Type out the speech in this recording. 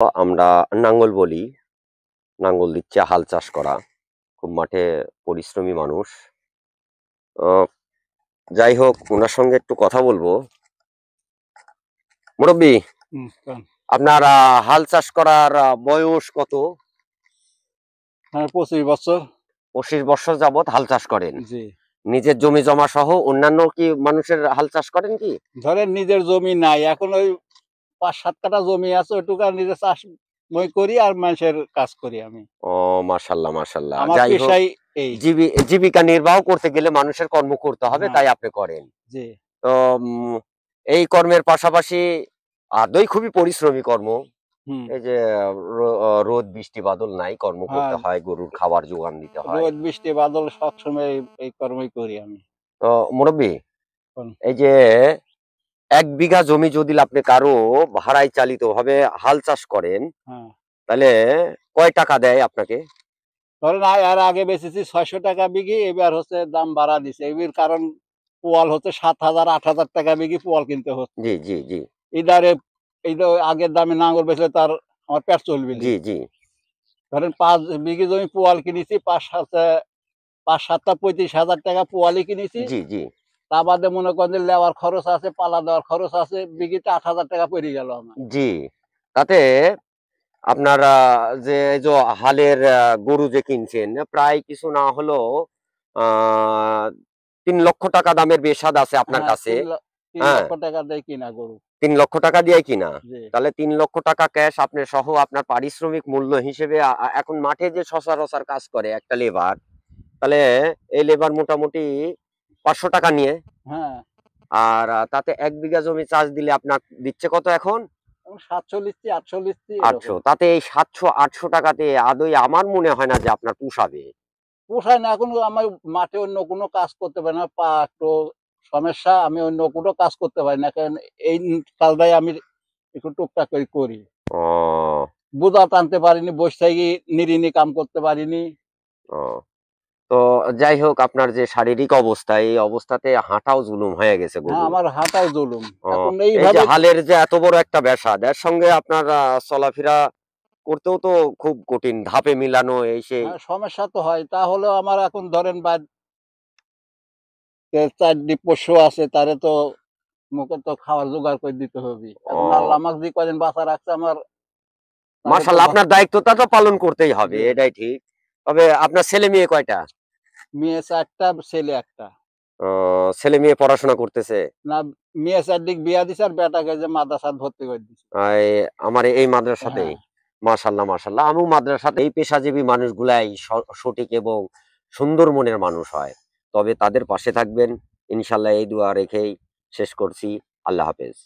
আমরা নাঙ্গল বলি। নাঙ্গল দিচ্ছে হাল চাষ করা। খুব মাঠে পরিশ্রমী মানুষ। আ যাই হোক উনার সঙ্গে একটু কথা বলবো। মুরুব্বি, কন। আপনার হাল চাষ করার বয়স কত? হ্যাঁ, 25 বছর। 25 বৎসর যাবৎ হাল চাষ করেন। জি। নিজের জমি জমা সহ অন্যান্য কি মানুষের হাল চাষ করেন কি? ধরেন নিজের জমি নাই। এখন ওই ৫-৭ কাঠা জমি আছে, ওইটুকু আর নিজে চাষ মই করি আর মানুষের কাজ করি আমি। ও মাশাআল্লাহ, মাশাআল্লাহ। আমার যাই হোক পেশাই এই। জীবিকা নির্বাহ করতে গেলে মানুষের কর্ম করতে হবে, হ্যাঁ, তাই আপনি করেন। জি। তো এই কর্মের পাশাপাশি আদৌ খুবই পরিশ্রমী কর্ম। হুম। এই যে রোদ বৃষ্টি বাদল নাই, কর্ম করতে হ্যাঁ, হয়, গরুর খাবার জোগান দিতে হয়। রোদ বৃষ্টি বাদল সবসময় এই কর্মই করি আমি। তো মুরব্বি, কোন। এই যে ১ বিঘা জমি যদি আপনি কারো ভাড়ায় চালিতভাবে হাল চাষ করেন, হ্যাঁ। তাহলে কয় টাকা দেয় আপনাকে? ধরেন এর আগে বেচেছি ৬০০ টাকা বিঘি, এবার হচ্ছে দাম বাড়া দিছে। এর কারণ পোয়াল হচ্ছে ৭,০০০ ৮,০০০ টাকা বিঘি পোয়াল কিনতে হচ্ছে। জি, জি, জি। ইদারে এই যে আগের দামে নাঙ্গল বেচলে তার আমার পেট চলবে নি। জি, জি। ধরেন ৫ বিঘি জমি পোয়াল কিনেছি, ৫-৭টা ৩৫,০০০ টাকা পোয়ালি কিনেছি। জি, জি। তা বাদে মনে করেন যে লেবার খরচ আছে, পালা দেওয়ার খরচ আছে, বিঘিতে ৮,০০০ টাকা পইড়ে গেল আমার। জি। তাতে আপনার যে এই যে হালের গরু যে কিনছেন, প্রায় কিছু না হলেও আ ৩,০০,০০০ টাকা দামের বেসাদ আছে আপনার হ্যাঁ, কাছে। ৩ হ্যাঁ? লক্ষ টাকা দিয়ে কিনা গরু। ৩,০০,০০০ টাকা দিয়েই কিনা। জি। তাহলে ৩,০০,০০০ টাকা ক্যাশ আপনি সহ আপনার পারিশ্রমিক মূল্য হিসেবে আ আ এখন মাঠে যে সচরাচর কাজ করে একটা লেবার, তাহলে এই লেবার মোটামুটি ৫০০ টাকা নিয়ে। হ্যাঁ, আর তাতে ১ বিঘা জমি চাষ দিলে আপনার দিচ্ছে কত এখন? এখন ৭০০ লিচ্ছি, ৮০০ লিচ্ছি ৮০০। এরকম। তাতে এই ৭০০-৮০০ টাকাতে আদৌ আমার মনে হয় না যে আপনার পুষাবে। পোষায় না, এখন আমার মাঠে অন্য কোনো কাজ করতে পারি না। পা একটু সমস্যা, আমি অন্য কোনো কাজ করতে পারি না। কারণ এই কাজটাই আমি একটু টুকটাক করে করি। ও, বোঝা টানতে পারিনি, বসে থাকি নিড়িনি কাম করতে পারিনি। ও। তো যাই হোক আপনার যে শারীরিক অবস্থা, এই অবস্থাতে হাঁটাও জুলুম হয়ে গেছে হ্যাঁ, গরুর। আমার হাঁটাও জুলুম। ও, এখন এই যে এইভাবে হালের যে এত বড় একটা ব্যাসাদ, এর সঙ্গে আপনার চলাফেরা করতেও তো খুব কঠিন। ধাপে মিলানো এই সেই। হ্যাঁ, সমস্যা তো হয়। তাহলেও আমার এখন ধরেন ৪ পোষ্য আছে, তারে তো মুখে তো খাওয়ার জোগাড় করে দিতে হবে। এখন আল্লাহ ও, আমাকে যে কদিন বাঁচা রাখছে, আমার তারে তো মাশাআল্লাহ, আপনার দায়িত্বটা তো পালন করতেই হবে, জি। এটাই ঠিক। তবে আপনার ছেলে মেয়ে কয়টা? মেয়ে ৪ টা, ছেলে ১ টা। ও, ছেলে মেয়ে পড়াশোনা করতেছে? না, মেয়ে ৪ দিক বিয়া দিছে আর বেটাকে যে মাদ্রাসায় ভর্তি করে দিছে। এই আমার এই মাদ্রাসাতেই? হ্যাঁ। মাশাআল্লাহ, মাশাআল্লাহ। আমিও মাদ্রাসাতে এই পেশাজীবী মানুষগুলাই সঠিক এবং সুন্দর মনের মানুষ হয়। তবে তাদের পাশে থাকবেন ইনশাআল্লাহ, এই দোয়া রেখেই শেষ করছি। আল্লাহ হাফেজ।